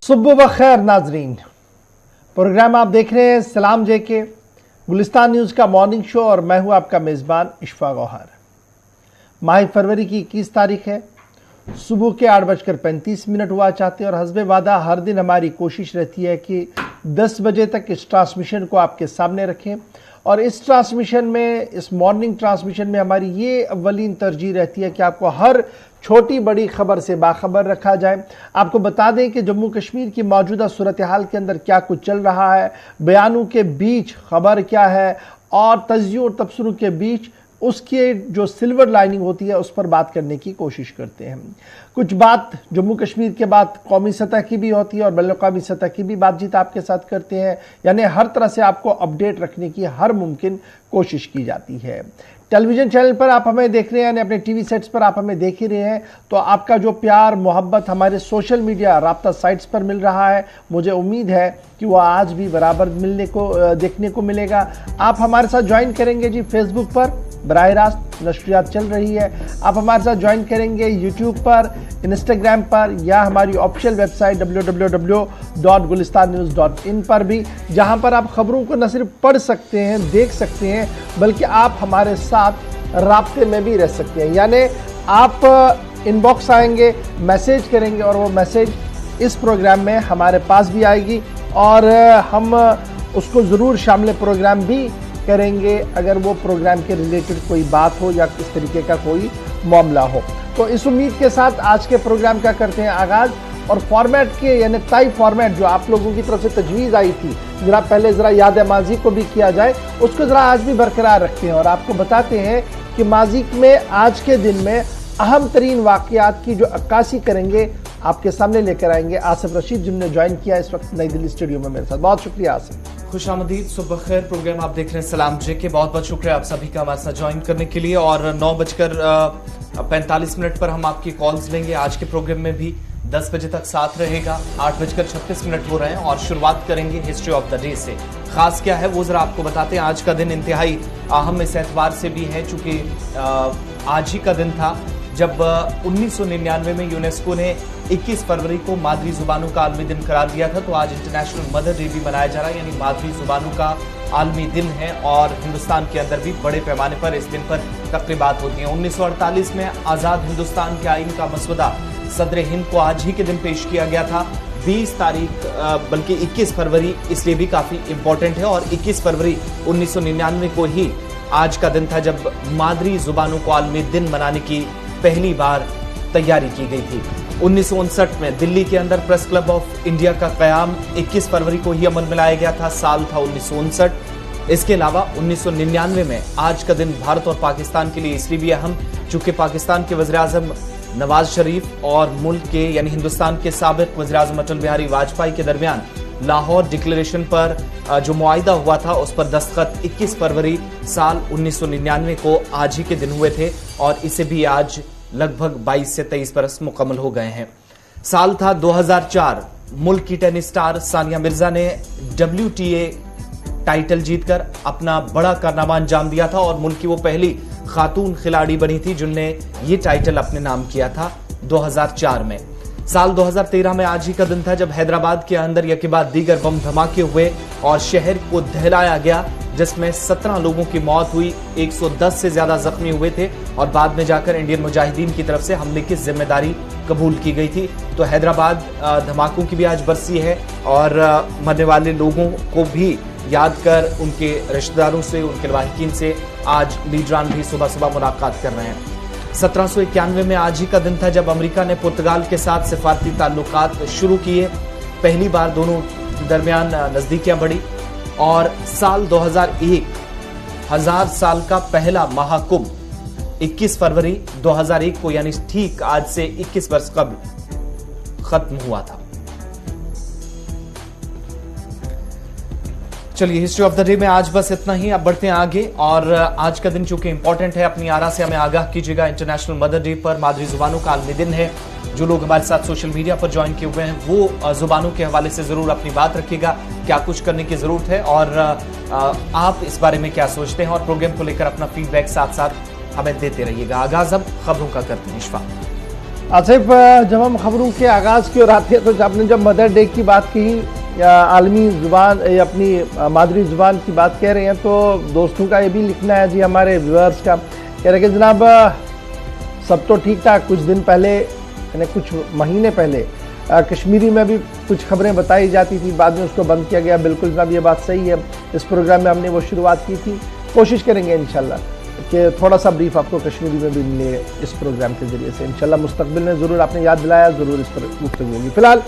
सुबह व खैर नाजरीन, प्रोग्राम आप देख रहे हैं सलाम जे के गुलिस्तान न्यूज़ का मॉर्निंग शो और मैं हूं आपका मेज़बान इशफाक गौहर। माह फरवरी की 21 तारीख है। सुबह के 8:35 हुआ चाहते हैं और हस्बे वादा हर दिन हमारी कोशिश रहती है कि 10 बजे तक इस ट्रांसमिशन को आपके सामने रखें। और इस ट्रांसमिशन में, इस मॉर्निंग ट्रांसमिशन में हमारी ये अव्वलीन तरजीह रहती है कि आपको हर छोटी बड़ी खबर से बाखबर रखा जाए। आपको बता दें कि जम्मू कश्मीर की मौजूदा सूरत हाल के अंदर क्या कुछ चल रहा है, बयानों के बीच खबर क्या है और तज्जियों और तबसरों के बीच उसकी जो सिल्वर लाइनिंग होती है उस पर बात करने की कोशिश करते हैं। कुछ बात जम्मू कश्मीर के बाद कौमी सतह की भी होती है और बैनुल-अक़वामी सतह की भी बातचीत आपके साथ करते हैं। यानी हर तरह से आपको अपडेट रखने की हर मुमकिन कोशिश की जाती है। टेलीविजन चैनल पर आप हमें देख रहे हैं, यानी अपने टीवी सेट्स पर आप हमें देख ही रहे हैं, तो आपका जो प्यार मोहब्बत हमारे सोशल मीडिया राब्ता साइट्स पर मिल रहा है, मुझे उम्मीद है कि वह आज भी बराबर देखने को मिलेगा। आप हमारे साथ ज्वाइन करेंगे जी फेसबुक पर, बराह रास्त नशरियात चल रही है। आप हमारे साथ ज्वाइन करेंगे यूट्यूब पर, इंस्टाग्राम पर या हमारी ऑफिशियल वेबसाइट www.gulistannews.in पर भी, जहां पर आप खबरों को न सिर्फ पढ़ सकते हैं, देख सकते हैं, बल्कि आप हमारे साथ राब्ते में भी रह सकते हैं। यानी आप इनबॉक्स आएंगे, मैसेज करेंगे और वो मैसेज इस प्रोग्राम में हमारे पास भी आएगी और हम उसको ज़रूर शामिल प्रोग्राम भी करेंगे अगर वो प्रोग्राम के रिलेटेड कोई बात हो या किस तरीके का कोई मामला हो। तो इस उम्मीद के साथ आज के प्रोग्राम का करते हैं आगाज़ और फॉर्मेट के, यानी तय फॉर्मेट जो आप लोगों की तरफ से तजवीज़ आई थी, पहले याद माजी को भी किया जाए, उसको ज़रा आज भी बरकरार रखते हैं और आपको बताते हैं कि माजी में आज के दिन में अहम तरीन वाक़यात की जो अक्कासी करेंगे आपके सामने लेकर आएंगे आसिफ रशीद, जिन्होंने ज्वाइन किया इस वक्त नई दिल्ली स्टूडियो में मेरे साथ। बहुत शुक्रिया आसिफ। खुशामदीद, सुबह खैर। प्रोग्राम आप देख रहे हैं सलाम जे के। बहुत बहुत शुक्रिया आप सभी का हमारे साथ ज्वाइन करने के लिए। और 9:45 पर हम आपकी कॉल्स लेंगे। आज के प्रोग्राम में भी 10 बजे तक साथ रहेगा। 8:36 हो रहे हैं और शुरुआत करेंगे हिस्ट्री ऑफ द डे से। खास क्या है वो जरा आपको बताते हैं। आज का दिन इंतहाई अहम इस एतबार से भी है चूंकि आज ही का दिन था जब 1999 में यूनेस्को ने 21 फरवरी को मादरी जुबानों का आलमी दिन करार दिया था। तो आज इंटरनेशनल मदर डे भी मनाया जा रहा है, यानी मादरी जुबानों का आलमी दिन है। और हिंदुस्तान के अंदर भी बड़े पैमाने पर इस दिन पर तकरीबात होती हैं। 1948 में आज़ाद हिंदुस्तान के आइन का मसवदा सदर हिंद को आज ही के दिन पेश किया गया था। 20 तारीख बल्कि 21 फरवरी इसलिए भी काफ़ी इम्पोर्टेंट है। और 21 फरवरी 1999 को ही आज का दिन था जब मादरी जुबानों को आलमी दिन मनाने की पहली बार तैयारी की गई थी। 1959 में दिल्ली के अंदर प्रेस क्लब ऑफ इंडिया का कयाम 21 फरवरी को ही अमल में लाया गया था। साल था 1959। इसके अलावा 1999 में आज का दिन भारत और पाकिस्तान के लिए इसलिए भी अहम चूंकि पाकिस्तान के वज़ीर-ए-आज़म नवाज शरीफ और मुल्क के यानी हिंदुस्तान के साबिक वज़ीर-ए-आज़म अटल बिहारी वाजपेयी के दरमियान लाहौर डिक्लेरेशन पर जो मुआहिदा हुआ था उस पर दस्तखत 21 फरवरी साल 1999 को आज ही के दिन हुए थे। और इसे भी आज लगभग 22 से 23 बरस मुकम्मल हो गए हैं। साल था 2004। मुल्क की टेनिस स्टार सानिया मिर्जा ने WTA टाइटल जीतकर अपना बड़ा कारनामा अंजाम दिया था और मुल्क की वो पहली खातून खिलाड़ी बनी थी जिनने ये टाइटल अपने नाम किया था 2004 में। साल 2013 में आज ही का दिन था जब हैदराबाद के अंदर यके बाद दीगर बम धमाके हुए और शहर को दहलाया गया, जिसमें 17 लोगों की मौत हुई, 110 से ज्यादा जख्मी हुए थे और बाद में जाकर इंडियन मुजाहिदीन की तरफ से हमले की जिम्मेदारी कबूल की गई थी। तो हैदराबाद धमाकों की भी आज बरसी है और मरने वाले लोगों को भी याद कर उनके रिश्तेदारों से, उनके लवाहिकीन से आज लीडरान भी सुबह सुबह मुलाकात कर रहे हैं। 1791 में आज ही का दिन था जब अमेरिका ने पुर्तगाल के साथ सिफारती ताल्लुकात शुरू किए। पहली बार दोनों दरमियान नजदीकियां बढ़ी। और साल 2001 1000 साल का पहला महाकुंभ 21 फरवरी 2001 को यानी ठीक आज से 21 वर्ष कबल खत्म हुआ था। चलिए, हिस्ट्री ऑफ द डे में आज बस इतना ही। अब बढ़ते हैं आगे। और आज का दिन चूंकि इंपॉर्टेंट है, अपनी आरा से हमें आगाह कीजिएगा। इंटरनेशनल मदर डे पर मादरी जुबानों का आलमी दिन है। जो लोग हमारे साथ सोशल मीडिया पर ज्वाइन किए हुए हैं वो जुबानों के हवाले से जरूर अपनी बात रखिएगा, क्या कुछ करने की जरूरत है और आप इस बारे में क्या सोचते हैं। और प्रोग्राम को लेकर अपना फीडबैक साथ साथ हमें देते रहिएगा। आगाज अब खबरों का करते हैं। इशफाक। आसिफ, जब हम खबरों के आगाज की ओर आते हैं तो आपने जब मदर डे की बात की, आलमी जुबान, अपनी मादरी जुबान की बात कह रहे हैं, तो दोस्तों का ये भी लिखना है जी, हमारे व्यूअर्स का कह रहे कि जनाब सब तो ठीक ठाक, कुछ दिन पहले यानी कुछ महीने पहले कश्मीरी में भी कुछ खबरें बताई जाती थी, बाद में उसको बंद किया गया। बिल्कुल जनाब, ये बात सही है। इस प्रोग्राम में हमने वो शुरुआत की थी, कोशिश करेंगे इंशाल्लाह कि थोड़ा सा ब्रीफ आपको कश्मीरी में भी मिले इस प्रोग्राम के जरिए से। इंशाल्लाह मुस्तकबिल में ज़रूर, आपने याद दिलाया, ज़रूर इस पर गुफ्तगू होगी। फिलहाल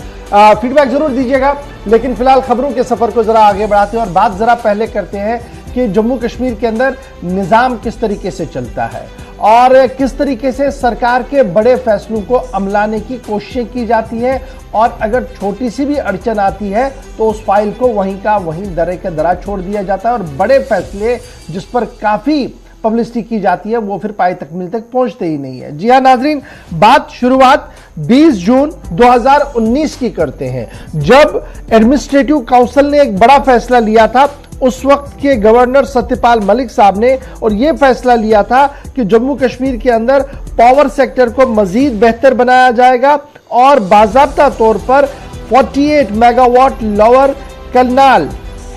फीडबैक ज़रूर दीजिएगा, लेकिन फिलहाल खबरों के सफ़र को ज़रा आगे बढ़ाते हैं और बात ज़रा पहले करते हैं कि जम्मू कश्मीर के अंदर निज़ाम किस तरीके से चलता है और किस तरीके से सरकार के बड़े फैसलों को अमलाने की कोशिशें की जाती है, और अगर छोटी सी भी अड़चन आती है तो उस फाइल को वहीं का वहीं दरे के दरा छोड़ दिया जाता है और बड़े फैसले जिस पर काफ़ी पब्लिसिटी की जाती है वो फिर पाई तकमील तक पहुंचते ही नहीं है। जी हाँ नाजरीन, बात शुरुआत 20 जून 2019 की करते हैं, जब एडमिनिस्ट्रेटिव काउंसिल ने एक बड़ा फैसला लिया था उस वक्त के गवर्नर सत्यपाल मलिक साहब ने, और यह फैसला लिया था कि जम्मू कश्मीर के अंदर पावर सेक्टर को मजीद बेहतर बनाया जाएगा और बाज़ाब्ता तौर पर 48 megawatt lower Karnal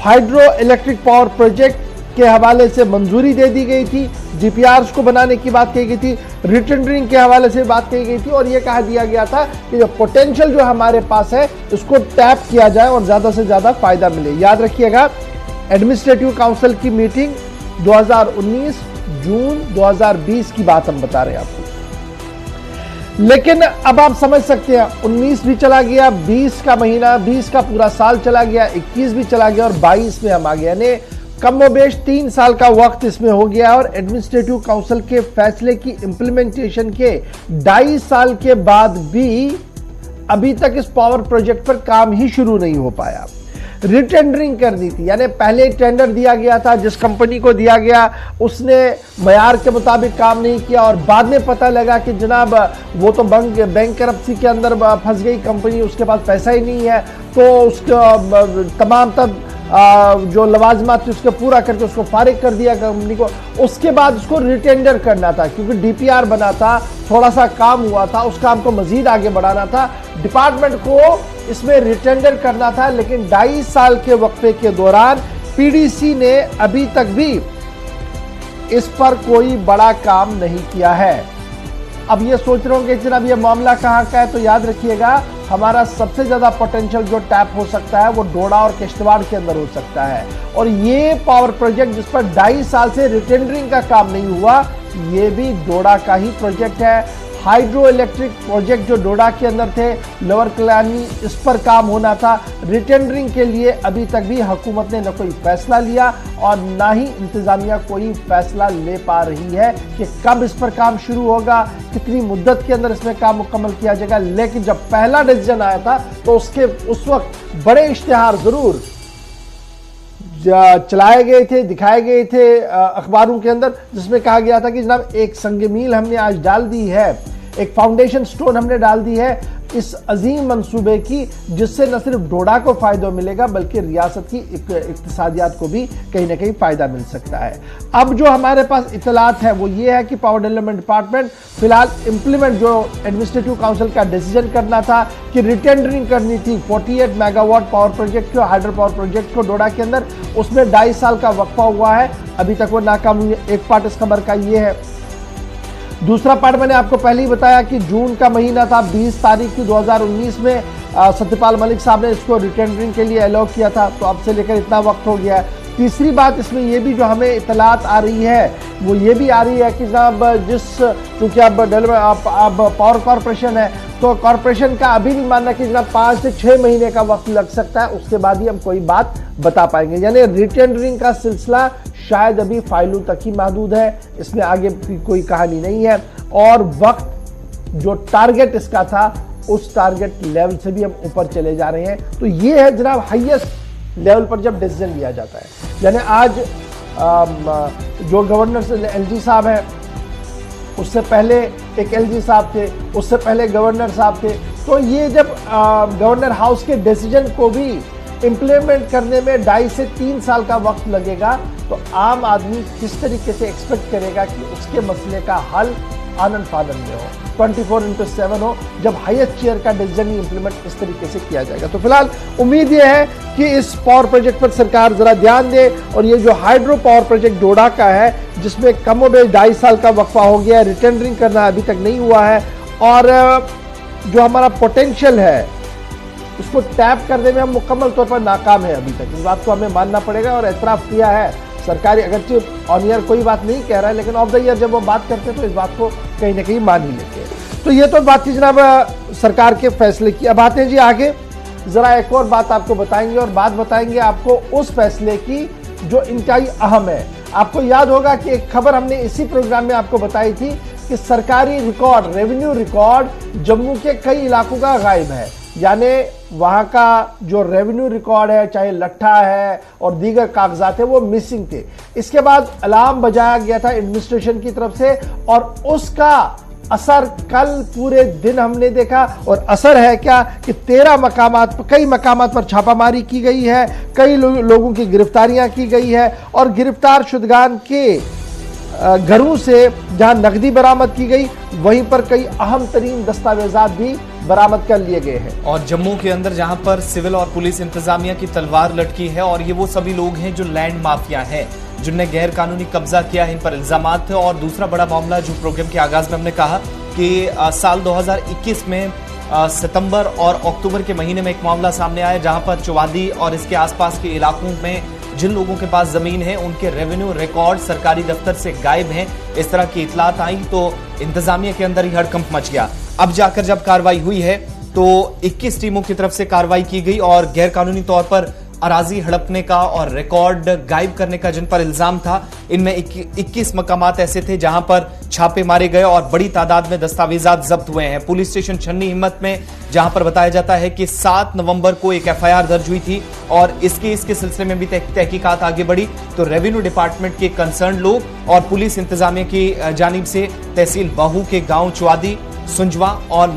hydro electric power project के हवाले से मंजूरी दे दी गई थी। डीपीआरस को बनाने की बात कही गई थी, रिटेंडरिंग के हवाले से बात कही गई थी, और यह कहा दिया गया था कि जो पोटेंशियल जो हमारे पास है उसको टैप किया जाए और ज्यादा से ज्यादा फायदा मिले। याद रखिएगा, एडमिनिस्ट्रेटिव काउंसिल की मीटिंग 2019 जून 2020 की बात हम बता रहे हैं आपको। लेकिन अब आप समझ सकते हैं, 19 भी चला गया, 20 का महीना, 20 का पूरा साल चला गया, 21 भी चला गया और 22 में हम आ गए, यानी कमोबेश 3 साल का वक्त इसमें हो गया और एडमिनिस्ट्रेटिव काउंसिल के फैसले की इंप्लीमेंटेशन के 2.5 साल के बाद भी अभी तक इस पावर प्रोजेक्ट पर काम ही शुरू नहीं हो पाया। रिटेंडरिंग कर दी थी, यानी पहले टेंडर दिया गया था, जिस कंपनी को दिया गया उसने मयार के मुताबिक काम नहीं किया और बाद में पता लगा कि जनाब वो तो बैंक करप्सी के अंदर फंस गई कंपनी, उसके पास पैसा ही नहीं है, तो उसका तमाम तब जो लवाजमात थी उसको पूरा करके उसको फारिग कर दिया कंपनी को। उसके बाद उसको रिटेंडर करना था, क्योंकि डीपीआर बना था, थोड़ा सा काम हुआ था, उस काम को मजीद आगे बढ़ाना था, डिपार्टमेंट को इसमें रिटेंडर करना था। लेकिन 2.5 साल के वक्फे के दौरान पीडीसी ने अभी तक भी इस पर कोई बड़ा काम नहीं किया है। अब ये सोच रहे होंगे जनाब ये मामला कहाँ का है, तो याद रखिएगा हमारा सबसे ज्यादा पोटेंशियल जो टैप हो सकता है वो डोडा और किश्तवाड़ के अंदर हो सकता है, और ये पावर प्रोजेक्ट जिस पर 2.5 साल से रिटेंडरिंग का काम नहीं हुआ, ये भी डोडा का ही प्रोजेक्ट है। हाइड्रो इलेक्ट्रिक प्रोजेक्ट जो डोडा के अंदर थे, लोअर कलानी, इस पर काम होना था। रिटेंडरिंग के लिए अभी तक भी हुकूमत ने न कोई फैसला लिया और ना ही इंतजामिया कोई फैसला ले पा रही है कि कब इस पर काम शुरू होगा, कितनी मुद्दत के अंदर इसमें काम मुकम्मल किया जाएगा। लेकिन जब पहला डिसीजन आया था तो उस वक्त बड़े इश्तिहार जरूर चलाए गए थे, दिखाए गए थे अखबारों के अंदर, जिसमें कहा गया था कि जनाब एक संग मील हमने आज डाल दी है, एक फाउंडेशन स्टोन हमने डाल दी है इस अजीम मंसूबे की, जिससे न सिर्फ डोडा को फायदा मिलेगा बल्कि रियासत की इक्तिसादियात को भी कहीं ना कहीं फायदा मिल सकता है। अब जो हमारे पास इतलात है वो ये है कि पावर डेवलपमेंट डिपार्टमेंट फिलहाल इंप्लीमेंट जो एडमिनिस्ट्रेटिव काउंसिल का डिसीजन करना था कि रिटेंडरिंग करनी थी 48 मेगावाट पावर प्रोजेक्ट को, हाइड्रो पावर प्रोजेक्ट को डोडा के अंदर, उसमें 2.5 साल का वक्फा हुआ है, अभी तक वो नाकाम हुई है। एक पार्ट इस खबर का ये है। दूसरा पार्ट मैंने आपको पहले ही बताया कि जून का महीना था, 20 तारीख की 2019 में सत्यपाल मलिक साहब ने इसको रिटेंडरिंग के लिए अलाउ किया था, तो अब से लेकर इतना वक्त हो गया है। तीसरी बात इसमें यह भी जो हमें इतलात आ रही है वो ये भी आ रही है कि जनाब चूंकि अब पावर कॉरपोरेशन है तो कॉरपोरेशन का अभी भी मानना कि जनाब 5 से 6 महीने का वक्त लग सकता है, उसके बाद ही हम कोई बात बता पाएंगे। यानी रिटेंडरिंग का सिलसिला शायद अभी फाइलों तक ही महदूद है, इसमें आगे की कोई कहानी नहीं है, और वक्त जो टारगेट इसका था उस टारगेट लेवल से भी हम ऊपर चले जा रहे हैं। तो ये है जनाब हाईएस्ट लेवल पर जब डिसीजन लिया जाता है। यानी आज जो गवर्नर एलजी साहब हैं, उससे पहले एक एलजी साहब थे, उससे पहले गवर्नर साहब थे, तो ये जब गवर्नर हाउस के डिसीजन को भी इंप्लीमेंट करने में 2.5 से 3 साल का वक्त लगेगा, तो आम आदमी किस तरीके से एक्सपेक्ट करेगा कि उसके मसले का हल आनंद फानंद में हो, 24/7 हो, जब हाईएस्ट चेयर का डिसीजन ही इंप्लीमेंट इस तरीके से किया जाएगा। तो फिलहाल उम्मीद यह है कि इस पावर प्रोजेक्ट पर सरकार जरा ध्यान दे, और ये जो हाइड्रो पावर प्रोजेक्ट डोडा का है, जिसमें कमोबेश 2.5 साल का वक्फा हो गया है, रिटेंडरिंग करना अभी तक नहीं हुआ है, और जो हमारा पोटेंशियल है उसको टैप करने में हम मुकम्मल तौर पर नाकाम है अभी तक। इस बात को हमें मानना पड़ेगा, और एतराफ़ किया है सरकारी, अगरचे ऑन ईयर कोई बात नहीं कह रहा है, लेकिन ऑफ द ईयर जब वो बात करते हैं तो इस बात को कहीं ना कहीं मान ही लेते हैं। तो ये तो बात थी जनाब सरकार के फैसले की। अब आते हैं जी आगे, जरा एक और बात आपको बताएंगे, और बात बताएंगे आपको उस फैसले की जो इंतहाई अहम है। आपको याद होगा कि एक खबर हमने इसी प्रोग्राम में आपको बताई थी कि सरकारी रिकॉर्ड, रेवेन्यू रिकॉर्ड जम्मू के कई इलाकों का गायब है, यानी वहां का जो रेवेन्यू रिकॉर्ड है, चाहे लट्ठा है और दीगर कागजात है, वो मिसिंग थे। इसके बाद अलार्म बजाया गया था एडमिनिस्ट्रेशन की तरफ से, और उसका असर कल पूरे दिन हमने देखा। और असर है क्या कि 13 मकामात, कई मकामात पर छापामारी की गई है, कई लोगों की गिरफ्तारियां की गई है, और गिरफ्तार शुदगान के घरों से जहां नकदी बरामद की गई, वहीं पर कई अहम तरीन दस्तावेजात भी बरामद कर लिए गए हैं। और जम्मू के अंदर जहां पर सिविल और पुलिस इंतजामिया की तलवार लटकी है, और ये वो सभी लोग हैं जो लैंड माफिया हैं, जिनने गैर कानूनी कब्जा किया है, इन पर इल्जामात थे। और दूसरा बड़ा मामला जो प्रोग्राम के आगाज में हमने कहा कि साल 2021 में सितंबर और अक्टूबर के महीने में एक मामला सामने आया, जहां पर चौवादी और इसके आसपास के इलाकों में जिन लोगों के पास जमीन है, उनके रेवेन्यू रिकॉर्ड सरकारी दफ्तर से गायब हैं। इस तरह की इतलात आई तो इंतजामिया के अंदर ही हड़कंप मच गया। अब जाकर जब कार्रवाई हुई है तो 21 टीमों की तरफ से कार्रवाई की गई, और गैर कानूनी तौर पर अराजी हड़पने का और रिकॉर्ड गायब करने का जिन पर इल्जाम था, इनमें 21 मकामात ऐसे थे जहां पर छापे मारे गए और बड़ी तादाद में दस्तावेजात जब्त हुए हैं। पुलिस स्टेशन छन्नी हिम्मत में, जहां पर बताया जाता है कि 7 नवंबर को एक FIR दर्ज हुई थी, और इसके सिलसिले में भी तहकीकात आगे बढ़ी, तो रेवेन्यू डिपार्टमेंट के कंसर्न लोग और पुलिस इंतजामिया की जानिब से तहसील बाहू के गांव चौवादी, सुंजवा और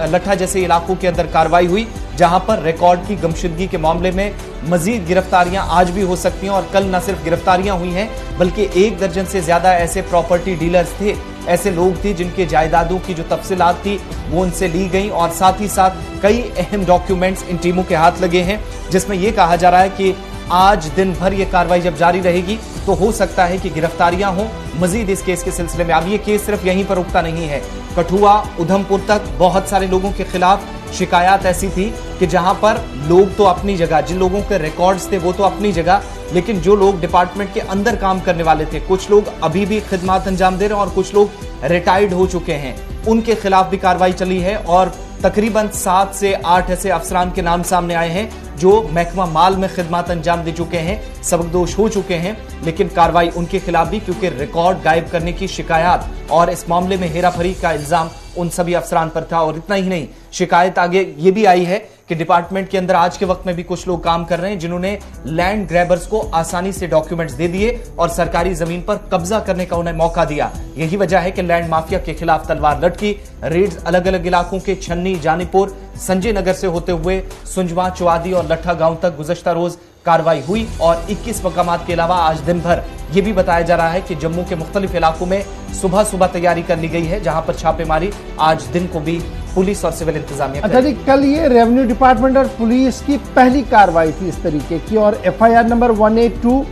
लट्ठा जैसे इलाकों के अंदर कार्रवाई हुई, जहां पर रिकॉर्ड की गुमशुदगी के मामले में मजीद गिरफ्तारियां आज भी हो सकती हैं। और कल न सिर्फ गिरफ्तारियां हुई हैं, बल्कि 1 दर्जन से ज्यादा ऐसे प्रॉपर्टी डीलर्स थे, ऐसे लोग थे जिनके जायदादों की जो तफसीलात थी वो उनसे ली गई, और साथ ही साथ कई अहम डॉक्यूमेंट्स इन टीमों के हाथ लगे हैं, जिसमें यह कहा जा रहा है कि आज दिन भर ये कार्रवाई जब जारी रहेगी तो हो सकता है कि गिरफ्तारियां हो मजीद इस केस के सिलसिले में। अब ये केस सिर्फ यहीं पर रुकता नहीं है, कठुआ, उधमपुर तक बहुत सारे लोगों के खिलाफ शिकायत ऐसी थी कि जहां पर लोग तो अपनी जगह, जिन लोगों के रिकॉर्ड्स थे वो तो अपनी जगह, लेकिन जो लोग डिपार्टमेंट के अंदर काम करने वाले थे, कुछ लोग अभी भी खिदमत अंजाम दे रहे हैं और कुछ लोग रिटायर्ड हो चुके हैं, उनके खिलाफ भी कार्रवाई चली है। और तकरीबन 7 से 8 ऐसे अफसरान के नाम सामने आए हैं जो महकमा माल में खिदमत अंजाम दे चुके हैं, सबकदोश हो चुके हैं, लेकिन कार्रवाई उनके खिलाफ भी, क्योंकि रिकॉर्ड गायब करने की शिकायत और इस मामले में हेराफेरी का इल्जाम उन सभी अफसरान पर था। और इतना ही नहीं, शिकायत आगे ये भी आई है कि डिपार्टमेंट के अंदर आज के वक्त में भी कुछ लोग काम कर रहे हैं जिन्होंने लैंड ग्रैबर्स को आसानी से डॉक्यूमेंट्स दे दिए और सरकारी जमीन पर कब्जा करने का उन्हें मौका दिया। यही वजह है कि लैंड माफिया के खिलाफ तलवार लटकी। रेड्स अलग अलग इलाकों के छन्नी, जानीपुर, संजय नगर से होते हुए सुंजवा, चौवादी और लट्ठा गांव तक गुज़श्ता रोज कार्रवाई हुई। और 21 मकामात के अलावा आज दिन भर यह भी बताया जा रहा है कि जम्मू के मुख्तलिफ इलाकों में सुबह सुबह तैयारी कर ली गई है, जहां पर छापेमारी आज दिन को भी पुलिस और सिविल इंतजामिया। अच्छा जी, कल ये रेवेन्यू डिपार्टमेंट और पुलिस की पहली कार्रवाई थी इस तरीके की, और FIR नंबर 182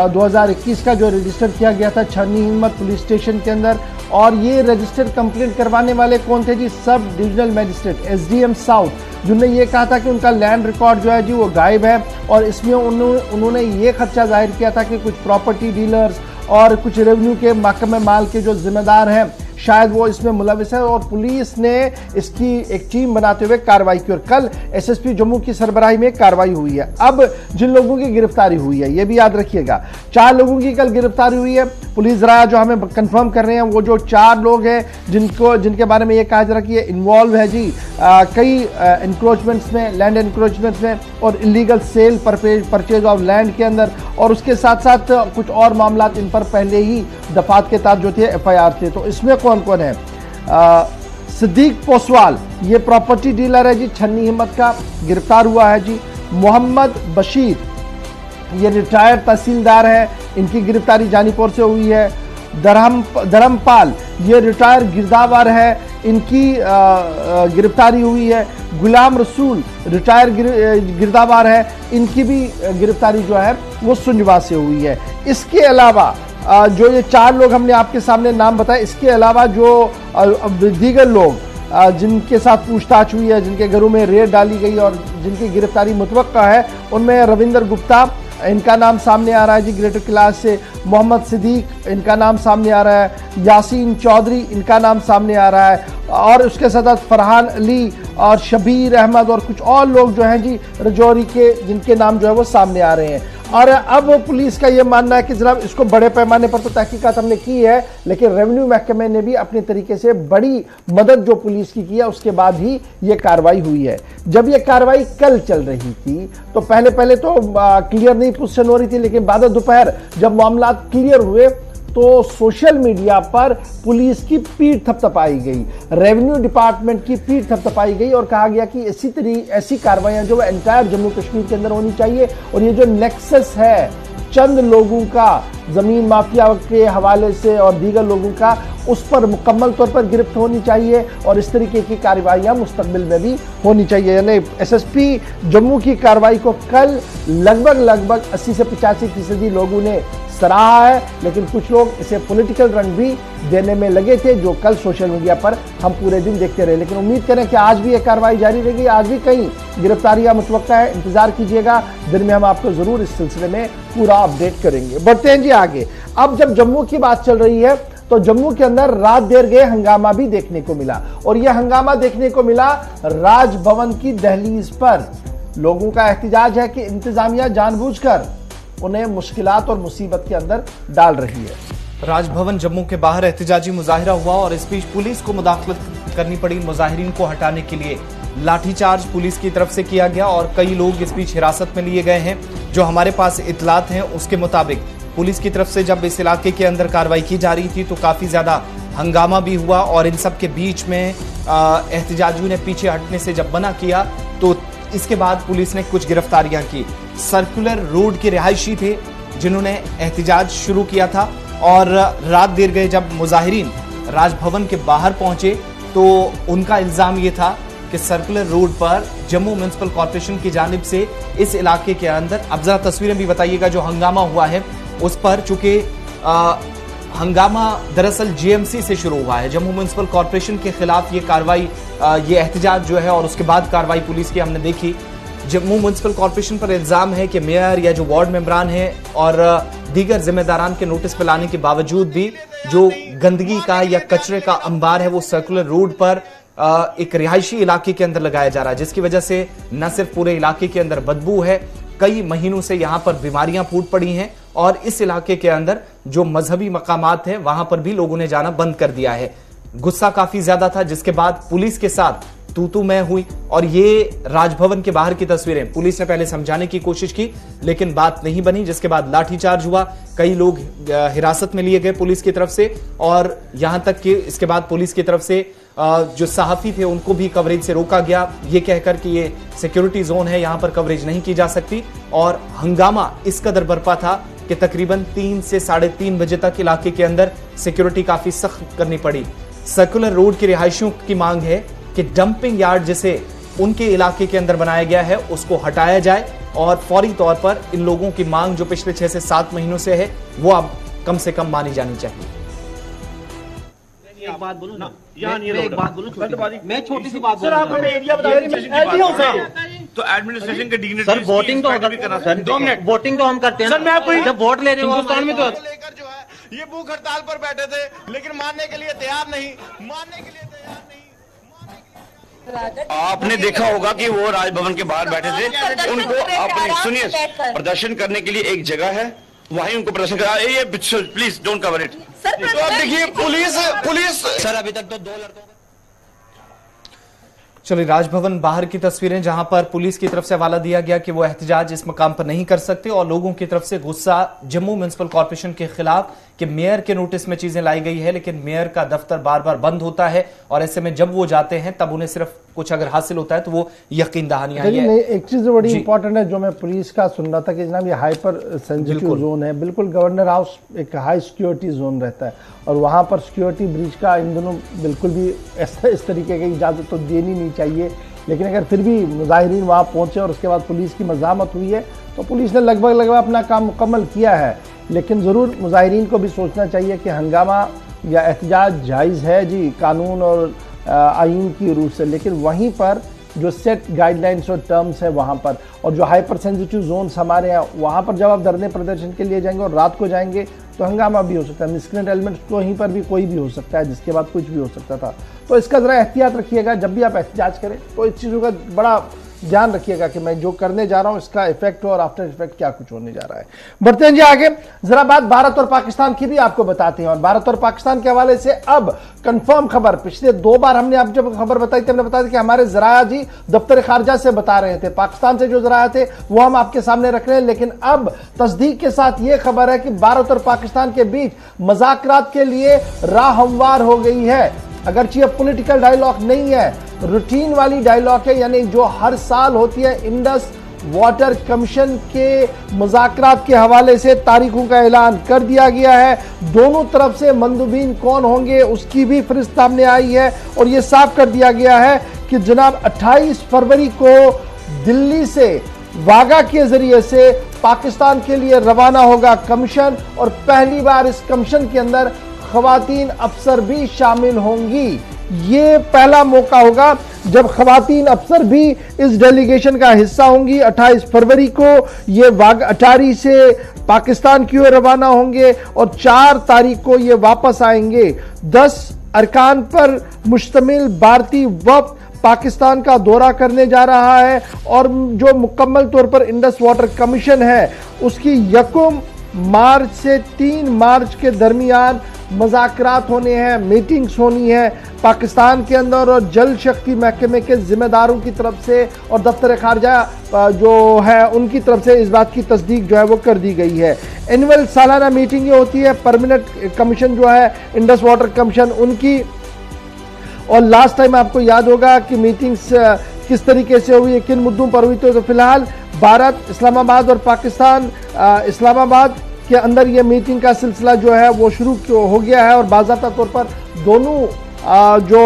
2021 का जो रजिस्टर किया गया था छन्नी हिम्मत पुलिस स्टेशन के अंदर। और ये रजिस्टर कंप्लेंट करवाने वाले कौन थे जी? Sub divisional magistrate SDM south, जिन्होंने ये कहा था कि उनका लैंड रिकॉर्ड जो है जी वो गायब है। और इसमें उन्होंने ये खर्चा जाहिर किया था कि कुछ प्रॉपर्टी डीलर्स और कुछ रेवेन्यू के महकमे माल के जो जिम्मेदार हैं शायद वो इसमें मुलविस है, और पुलिस ने इसकी एक टीम बनाते हुए कार्रवाई की। और कल SSP जम्मू की सरबराही में कार्रवाई हुई है। अब जिन लोगों की गिरफ्तारी हुई है ये भी याद रखिएगा, 4 लोगों की कल गिरफ्तारी हुई है। पुलिस जरा जो हमें कंफर्म कर रहे हैं वो जो 4 लोग हैं जिनके बारे में ये कहा जा रहा है कि ये इन्वॉल्व है जी कई इंक्रोचमेंट्स में, लैंड इंक्रोचमेंट्स में और illegal cell purchase of land के अंदर, और उसके साथ साथ कुछ और मामला इन पर पहले ही दफात के तहत जो थे FIR थे। तो इसमें कौन कौन है? सिद्दीक पोसवाल, ये प्रॉपर्टी डीलर है जी, छन्नी हिम्मत का, गिरफ्तार हुआ है जी। मोहम्मद बशीर, ये रिटायर्ड तहसीलदार है, इनकी गिरफ्तारी जानीपुर से हुई है। धर्मपाल, ये रिटायर गिरदावर है, इनकी गिरफ्तारी हुई है। गुलाम रसूल रिटायर गिरदावर है, इनकी भी गिरफ्तारी जो है वो सुंजवा से हुई है। इसके अलावा जो ये 4 लोग हमने आपके सामने नाम बताए, इसके अलावा जो दीगर लोग जिनके साथ पूछताछ हुई है, जिनके घरों में रेड डाली गई और जिनकी गिरफ्तारी मुतवक्का है, उनमें रविंदर गुप्ता, इनका नाम सामने आ रहा है जी ग्रेटर क्लास से। मोहम्मद सिद्दीक, इनका नाम सामने आ रहा है। यासीन चौधरी, इनका नाम सामने आ रहा है। और उसके साथ फरहान अली और शबीर अहमद और कुछ और लोग जो हैं जी रजौरी के, जिनके नाम जो है वो सामने आ रहे हैं। और अब पुलिस का ये मानना है कि जनाब इसको बड़े पैमाने पर तो तहकीकात हमने की है, लेकिन रेवेन्यू महकमे ने भी अपने तरीके से बड़ी मदद जो पुलिस की है, उसके बाद ही ये कार्रवाई हुई है। जब ये कार्रवाई कल चल रही थी तो पहले तो क्लियर नहीं पोजीशन हो रही थी, लेकिन बाद दोपहर जब मामला क्लियर हुए तो सोशल मीडिया पर पुलिस की पीठ थपथपाई गई, रेवेन्यू डिपार्टमेंट की पीठ थपथपाई गई और कहा गया कि ऐसी कार्रवाइयां जो एंटायर जम्मू कश्मीर के अंदर होनी चाहिए। और ये जो नेक्सस है चंद लोगों का जमीन माफिया के हवाले से और दीगर लोगों का, उस पर मुकम्मल तौर पर गिरफ्त होनी चाहिए और इस तरीके की कार्रवाइयां मुस्तकबिल में भी होनी चाहिए। यानी एसएसपी जम्मू की कार्रवाई को कल लगभग 80 से 85% लोगों ने सराहा है, लेकिन कुछ लोग इसे पॉलिटिकल रंग भी देने में लगे थे, जो कल सोशल मीडिया पर हम पूरे दिन देखते रहे। लेकिन उम्मीद करें कि आज भी यह कार्रवाई जारी रहेगी, आज भी कहीं गिरफ्तारियां मुतवक्का है, इंतजार कीजिएगा। दिन में हम आपको जरूर इस सिलसिले में पूरा अपडेट करेंगे। बढ़ते हैं जी आगे। अब जब जम्मू की बात चल रही है तो जम्मू के अंदर रात देर गए हंगामा भी देखने को मिला, और यह हंगामा देखने को मिला राजभवन की दहलीज पर। लोगों का एहतिजाज है कि इंतजामिया जानबूझकर उन्हें मुश्किलात और मुसीबत के अंदर डाल रही है। राजभवन जम्मू के बाहर एहतिजाजी मुजाहिरा हुआ और इस बीच पुलिस को मुदाखलत करनी पड़ी। मुजाहिरीन को हटाने के लिए लाठीचार्ज पुलिस की तरफ से किया गया और कई लोग इस बीच हिरासत में लिए गए हैं। जो हमारे पास इतलात हैं उसके मुताबिक पुलिस की तरफ से जब इस इलाके के अंदर कार्रवाई की जा रही थी तो काफी ज्यादा हंगामा भी हुआ और इन सब के बीच में एहतिजाजियों ने पीछे हटने से जब मना किया तो इसके बाद पुलिस ने कुछ गिरफ्तारियां की। सर्कुलर रोड के रिहायशी थे जिन्होंने एहतिजाज शुरू किया था और रात देर गए जब मुजाहिरीन राजभवन के बाहर पहुंचे तो उनका इल्जाम ये था कि सर्कुलर रोड पर जम्मू म्युनिसिपल कॉर्पोरेशन की जानिब से इस इलाके के अंदर, अब जरा तस्वीरें भी बताइएगा, जो हंगामा हुआ है उस पर, चूंकि हंगामा दरअसल जीएमसी से शुरू हुआ है, जम्मू म्युनिसिपल कॉर्पोरेशन के खिलाफ ये कार्रवाई, ये एहतिजाज जो है और उसके बाद कार्रवाई पुलिस की हमने देखी। जम्मू म्युनिसिपल कॉर्पोरेशन पर इल्जाम है कि मेयर या जो वार्ड मेंबरान हैं और दीगर जिम्मेदारान के नोटिस पर लाने के बावजूद भी जो गंदगी का या कचरे का अंबार है वो सर्कुलर रोड पर एक रिहायशी इलाके के अंदर लगाया जा रहा है, जिसकी वजह से न सिर्फ पूरे इलाके के अंदर बदबू है, कई महीनों से यहां पर बीमारियां फूट पड़ी हैं और इस इलाके के अंदर जो मजहबी मकामात हैं वहां पर भी लोगों ने जाना बंद कर दिया है। गुस्सा काफी ज्यादा था, जिसके बाद पुलिस के साथ तू मैं हुई और ये राजभवन के बाहर की तस्वीरें पुलिस ने पहले समझाने की कोशिश की लेकिन बात नहीं बनी, जिसके बाद लाठीचार्ज हुआ, कई लोग हिरासत में लिए गए पुलिस की तरफ से और यहां तक कि इसके बाद पुलिस की तरफ से जो सहाफी थे उनको भी कवरेज से रोका गया, ये कहकर कि ये सिक्योरिटी जोन है, यहां पर कवरेज नहीं की जा सकती। और हंगामा इस कदर बरपा था कि तकरीबन 3 से 3:30 बजे तक इलाके के अंदर सिक्योरिटी काफी सख्त करनी पड़ी। सर्कुलर रोड के रिहायशियों की मांग है कि डंपिंग यार्ड जिसे उनके इलाके के अंदर बनाया गया है उसको हटाया जाए और फौरी तौर पर इन लोगों की मांग जो पिछले 6 से 7 महीनों से है वो अब कम से कम मानी जानी चाहिए। एक बात बोलूं ना, एक बात बोलूं, मैं छोटी सी बात बोल रहा हूं तो एडमिनिस्ट्रेशन के डिग्निटी सर, वोटिंग तो सर 2 मिनट वोटिंग तो हम करते हैं सर। मैं आपको जब वोट ले रहे हो हिंदुस्तान में तो लेकर जो है ये भूख हड़ताल पर बैठे थे लेकिन मानने के लिए तैयार नहीं। आपने देखा होगा कि वो राजभवन के बाहर बैठे थे, उनको अपने सुनिए प्रदर्शन करने के लिए एक जगह है, वहीं उनको प्रदर्शन करा। ये प्लीज डोंट कवर इट। तो आप देखिए पुलिस सर अभी तक तो 2 लड़कों। चलिए राजभवन बाहर की तस्वीरें जहां पर पुलिस की तरफ से हवाला दिया गया कि वो एहतिजाज इस मकाम पर नहीं कर सकते और लोगों की तरफ से गुस्सा जम्मू म्युनिसिपल कॉर्पोरेशन के खिलाफ कि मेयर के नोटिस में चीजें लाई गई है, लेकिन मेयर का दफ्तर बार बार बंद होता है और ऐसे में जब वो जाते हैं तब उन्हें सिर्फ कुछ अगर हासिल होता है तो वो यकीन दहानियां हैं। नहीं, एक चीज बड़ी इंपॉर्टेंट है जो मैं पुलिस का सुन रहा था कि जनाब ये हाइपर सेंसिटिव जोन है, बिल्कुल गवर्नर हाउस एक हाई सिक्योरिटी जोन रहता है और वहां पर सिक्योरिटी ब्रीच का इन दोनों बिल्कुल भी इस तरीके की इजाजत तो देनी नहीं चाहिए। लेकिन अगर फिर भी मुजाहिरीन वहां पहुंचे और उसके बाद पुलिस की मज़ाहमत हुई है तो पुलिस ने लगभग अपना काम मुकम्मल किया है। लेकिन ज़रूर मुजाहिरीन को भी सोचना चाहिए कि हंगामा या एहतजाज जायज़ है जी कानून और आईन की रूह से, लेकिन वहीं पर जो सेट गाइडलाइंस और टर्म्स है वहाँ पर, और जो हाइपर सेंसिटिव जोन्स हमारे हैं वहाँ पर जब आप धरने प्रदर्शन के लिए जाएंगे और रात को जाएंगे तो हंगामा भी हो सकता है, मिसक्रेंट एलिमेंट्स कहीं पर भी कोई भी हो सकता है, जिसके बाद कुछ भी हो सकता था। तो इसका ज़रा एहतियात रखिएगा, जब भी आप एहतजाज करें तो इस चीज़ों का बड़ा ध्यान रखिएगा कि मैं जो करने जा रहा हूं इसका इफेक्ट हो और आफ्टर इफेक्ट क्या कुछ होने जा रहा है। बढ़ते हैं जी आगे, जरा बात भारत और पाकिस्तान की भी आपको बताते हैं। और भारत और पाकिस्तान के हवाले से अब कंफर्म खबर, पिछले 2 बार हमने आप जब खबर बताई थी हमने बताया कि हमारे जराया जी दफ्तर खारजा से बता रहे थे, पाकिस्तान से जो जराया थे वो हम आपके सामने रख रहे हैं। लेकिन अब तस्दीक के साथ ये खबर है कि भारत और पाकिस्तान के बीच मुज़ाकरात के लिए राह हमवार हो गई है। अगरचे पॉलिटिकल डायलॉग नहीं है, रूटीन वाली डायलॉग है, यानी जो हर साल होती है। इंडस वाटर कमीशन के मुज़ाकरात के हवाले से तारीखों का ऐलान कर दिया गया है। दोनों तरफ से मंदूबीन कौन होंगे उसकी भी फहरिस्त सामने आई है और यह साफ कर दिया गया है कि जनाब 28 फरवरी को दिल्ली से वागा के जरिए से पाकिस्तान के लिए रवाना होगा कमीशन, और पहली बार इस कमीशन के अंदर खवातीन अफसर भी शामिल होंगी। ये पहला मौका होगा जब खवातीन अफसर भी इस डेलीगेशन का हिस्सा होंगी। 28 फरवरी को ये वाघ अटारी से पाकिस्तान की ओर रवाना होंगे और 4 तारीख को ये वापस आएंगे। 10 अरकान पर मुश्तमिल भारतीय वफ़द पाकिस्तान का दौरा करने जा रहा है और जो मुकम्मल तौर पर इंडस वाटर कमीशन है उसकी 1 मार्च से 3 मार्च के दरमियान मुज़ाकरात होने हैं, मीटिंग्स होनी है पाकिस्तान के अंदर और जल शक्ति महकमे के जिम्मेदारों की तरफ से और दफ्तर खारजा जो है उनकी तरफ से इस बात की तस्दीक जो है वो कर दी गई है। एनुअल सालाना मीटिंग होती है परमानेंट कमीशन जो है इंडस वाटर कमीशन उनकी, और लास्ट टाइम आपको याद होगा कि मीटिंग्स किस तरीके से हुई है, किन मुद्दों पर हुई। तो फिलहाल भारत इस्लामाबाद और पाकिस्तान इस्लामाबाद के अंदर ये मीटिंग का सिलसिला जो है वो शुरू हो गया है और बाज़ाब्ता तौर पर दोनों जो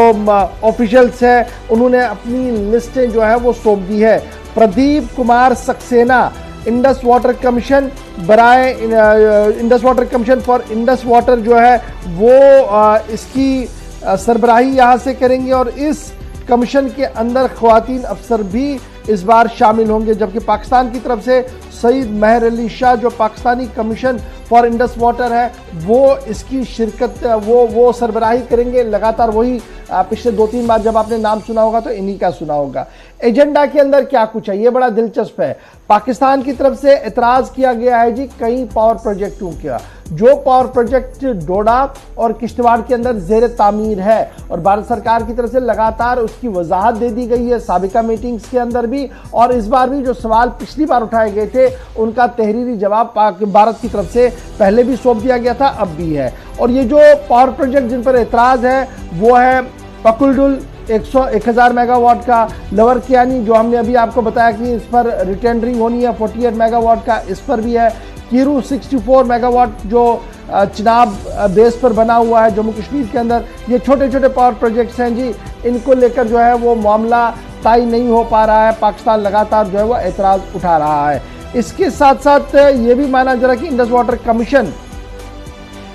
ऑफिशियल्स हैं उन्होंने अपनी लिस्टें जो है वो सौंप दी है। प्रदीप कुमार सक्सेना इंडस वाटर कमीशन बराए Indus water commission for Indus water जो है वो इसकी सरबराही यहाँ से करेंगे और इस कमीशन के अंदर ख्वातीन अफसर भी इस बार शामिल होंगे, जबकि पाकिस्तान की तरफ से सईद महर अली शाह जो Pakistani commission for Indus water है वो इसकी शिरकत वो सरबराही करेंगे। लगातार वही पिछले 2-3 बार जब आपने नाम सुना होगा तो इन्हीं का सुना होगा। एजेंडा के अंदर क्या कुछ है ये बड़ा दिलचस्प है। पाकिस्तान की तरफ से एतराज़ किया गया है जी कई पावर प्रोजेक्टों का, जो पावर प्रोजेक्ट डोडा और किश्तवाड़ के अंदर ज़ेर तामीर है और भारत सरकार की तरफ से लगातार उसकी वजाहत दे दी गई है साबिका मीटिंग्स के अंदर भी, और इस बार भी जो सवाल पिछली बार उठाए गए थे उनका तहरीरी जवाब भारत की तरफ से पहले भी सौंप दिया गया था, अब भी है। और ये जो पावर प्रोजेक्ट जिन पर एतराज़ है वो है पकुलडुल 1000 मेगावाट का, लवर कियानी जो हमने अभी आपको बताया कि इस पर रिटेंडरिंग होनी है 48 मेगावाट का, इस पर भी है। कीरू 64 मेगावाट जो चिनाब बेस पर बना हुआ है जम्मू कश्मीर के अंदर, ये छोटे छोटे पावर प्रोजेक्ट्स हैं जी, इनको लेकर जो है वो मामला तय नहीं हो पा रहा है। पाकिस्तान लगातार जो है वो एतराज़ उठा रहा है। इसके साथ साथ ये भी माना जा रहा है कि इंडस वाटर कमीशन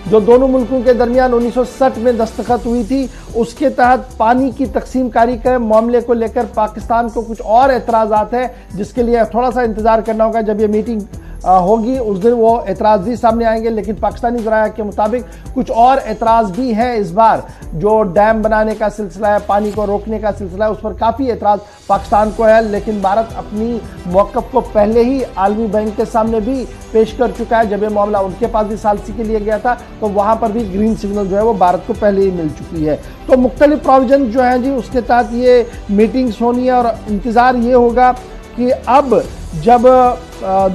जो दोनों मुल्कों के दरमियान 1960 में दस्तखत हुई थी उसके तहत पानी की तकसीम कारी के मामले को लेकर पाकिस्तान को कुछ और एतराज़ात हैं जिसके लिए थोड़ा सा इंतज़ार करना होगा। जब ये मीटिंग होगी उस दिन वो एतराज़ भी सामने आएंगे, लेकिन पाकिस्तानी ज़राया के मुताबिक कुछ और एतराज़ भी हैं इस बार। जो डैम बनाने का सिलसिला है, पानी को रोकने का सिलसिला है, उस पर काफ़ी एतराज़ पाकिस्तान को है, लेकिन भारत अपनी मौक़िफ़ को पहले ही आलमी बैंक के सामने भी पेश कर चुका है। जब ये मामला उनके पास भी सालसी के लिए गया था तो वहाँ पर भी ग्रीन सिग्नल जो है वो भारत को पहले ही मिल चुकी है। तो मुख्तलिफ प्रोविजन जो हैं जी उसके तहत ये मीटिंग्स होनी है और इंतज़ार ये होगा कि अब जब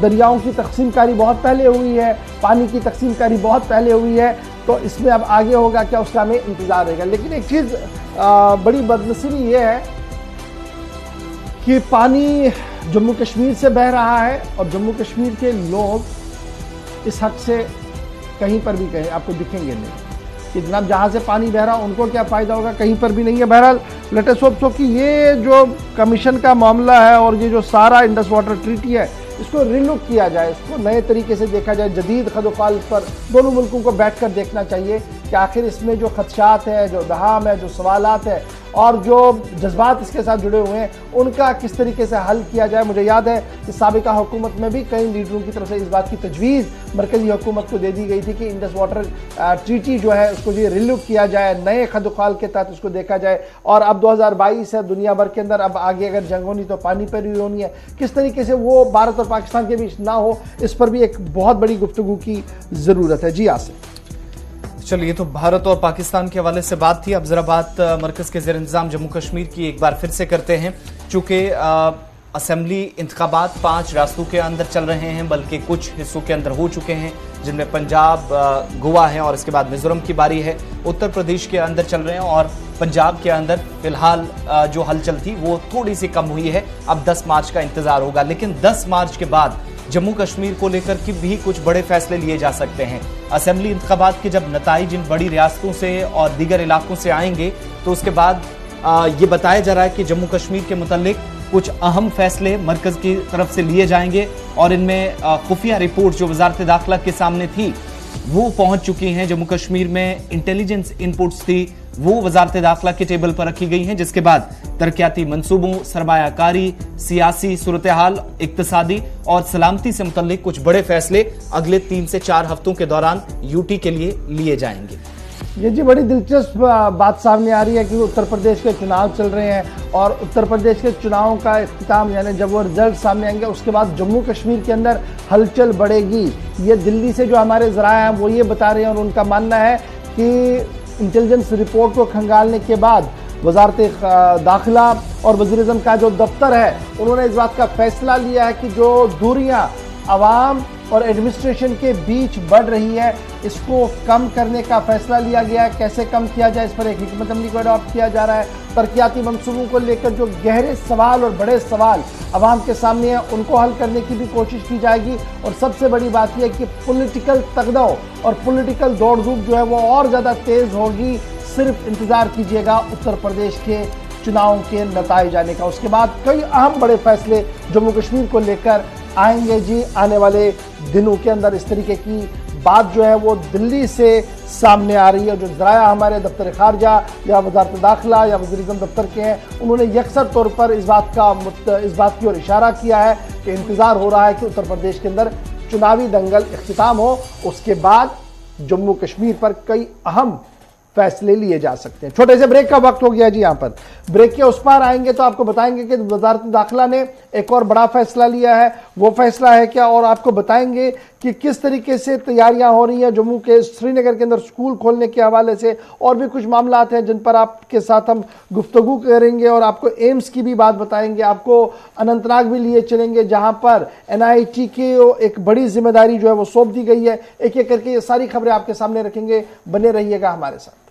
दरियाओं की तकसीमकारी बहुत पहले हुई है, पानी की तकसीमकारी बहुत पहले हुई है, तो इसमें अब आगे होगा क्या उसका हमें इंतज़ार रहेगा। लेकिन एक चीज़ बड़ी बदनसीबी ये है कि पानी जम्मू कश्मीर से बह रहा है और जम्मू कश्मीर के लोग इस हद से कहीं पर भी कहीं आपको दिखेंगे नहीं कि जनाब जहाँ से पानी बह रहा उनको क्या फ़ायदा होगा, कहीं पर भी नहीं है। बहरहाल लेट अस होप सो कि ये जो कमीशन का मामला है और ये जो सारा इंडस वाटर ट्रीटी है इसको रिलुक किया जाए, इसको नए तरीके से देखा जाए, जदीद खदोखाल पर दोनों मुल्कों को बैठकर देखना चाहिए कि आखिर इसमें जो खदशात है, जो दहाम है, जो सवालात है और जो जज्बात इसके साथ जुड़े हुए हैं उनका किस तरीके से हल किया जाए। मुझे याद है कि साबिका हुकूमत में भी कई लीडरों की तरफ से इस बात की तजवीज़ मरकज़ी हुकूमत को दे दी गई थी कि इंडस वाटर ट्रीटी जो है उसको ये रिलुक किया जाए, नए खदोखाल के तहत उसको देखा जाए। और अब 2022 है, दुनिया भर के अंदर अब आगे अगर जंग होनी तो पानी पर ही होनी है, किस तरीके से वो भारत और पाकिस्तान के बीच ना हो, इस पर भी एक बहुत बड़ी गुफ्तगू की ज़रूरत है। जी आसिफ। चलिए, तो भारत और पाकिस्तान के हवाले से बात थी। अब जरा बात मरकज के ज़ेर इंतज़ाम जम्मू कश्मीर की एक बार फिर से करते हैं। चूंकि असेंबली इंतखाबात 5 रियासतों के अंदर चल रहे हैं, बल्कि कुछ हिस्सों के अंदर हो चुके हैं, जिनमें पंजाब, गोवा है और इसके बाद मिजोरम की बारी है। उत्तर प्रदेश के अंदर चल रहे हैं और पंजाब के अंदर फिलहाल जो हलचल थी वो थोड़ी सी कम हुई है। अब 10 मार्च का इंतजार होगा, लेकिन 10 मार्च के बाद जम्मू कश्मीर को लेकर के भी कुछ बड़े फैसले लिए जा सकते हैं। असेंबली इंतखाबात के जब नताइज इन बड़ी रियासतों से और दीगर इलाकों से आएंगे तो उसके बाद ये बताया जा रहा है कि जम्मू कश्मीर के मुतालिक कुछ अहम फैसले मरकज की तरफ से लिए जाएंगे और इनमें खुफिया रिपोर्ट जो वजारत दाखिला के सामने थी वो पहुंच चुकी हैं। जम्मू कश्मीर में इंटेलिजेंस इनपुट्स थी वो वजारत दाखिला के टेबल पर रखी गई हैं, जिसके बाद तरक्याती मंसूबों, सरमायाकारी, सियासी सूरत हाल, इक्तसादी और सलामती से मुतल्लिक कुछ बड़े फैसले अगले 3 से 4 हफ्तों के दौरान यूटी के लिए लिए जाएंगे। ये जी बड़ी दिलचस्प बात सामने आ रही है कि उत्तर प्रदेश के चुनाव चल रहे हैं और उत्तर प्रदेश के चुनावों का इख्तिताम यानी जब वो रिजल्ट सामने आएंगे उसके बाद जम्मू कश्मीर के अंदर हलचल बढ़ेगी। ये दिल्ली से जो हमारे ज़राए हैं वो ये बता रहे हैं और उनका मानना है कि इंटेलिजेंस रिपोर्ट को खंगालने के बाद वजारत दाखिला और वज़ीर-ए-आज़म का जो दफ्तर है उन्होंने इस बात का फैसला लिया है कि जो दूरियां अवाम और एडमिनिस्ट्रेशन के बीच बढ़ रही है इसको कम करने का फैसला लिया गया है। कैसे कम किया जाए इस पर एक हिकमत अमली को अडॉप्ट किया जा रहा है। तरक्याती मंसूबों को लेकर जो गहरे सवाल और बड़े सवाल अवाम के सामने हैं उनको हल करने की भी कोशिश की जाएगी। और सबसे बड़ी बात यह है कि पॉलिटिकल तगदाव और पॉलिटिकल दौड़ धूप जो है वो और ज़्यादा तेज़ होगी। सिर्फ इंतज़ार कीजिएगा उत्तर प्रदेश के चुनाव के नताइज आने का, उसके बाद कई अहम बड़े फैसले जम्मू कश्मीर को लेकर आएंगे। जी आने वाले दिनों के अंदर इस तरीके की बात जो है वो दिल्ली से सामने आ रही है। जो ज़राया हमारे दफ्तर खारजा या वजारत दाखिला या वज़ीर-ए-आज़म दफ्तर के हैं उन्होंने यकसर तौर पर इस बात की ओर इशारा किया है कि इंतज़ार हो रहा है कि उत्तर प्रदेश के अंदर चुनावी दंगल इख्तिताम हो, उसके बाद जम्मू कश्मीर पर कई अहम फैसले लिए जा सकते हैं। छोटे से ब्रेक का वक्त हो गया जी। यहाँ पर ब्रेक के उस पार आएंगे तो आपको बताएंगे कि वजारत दाखिला ने एक और बड़ा फैसला लिया है। वो फैसला है क्या, और आपको बताएंगे कि किस तरीके से तैयारियां हो रही हैं जम्मू के श्रीनगर के अंदर स्कूल खोलने के हवाले से। और भी कुछ मामलात हैं जिन पर आपके साथ हम गुफ्तगू करेंगे और आपको एम्स की भी बात बताएंगे। आपको अनंतनाग भी लिए चलेंगे जहां पर NIT की एक बड़ी जिम्मेदारी जो है वो सौंप दी गई है। एक एक करके ये सारी खबरें आपके सामने रखेंगे, बने रहिएगा हमारे साथ।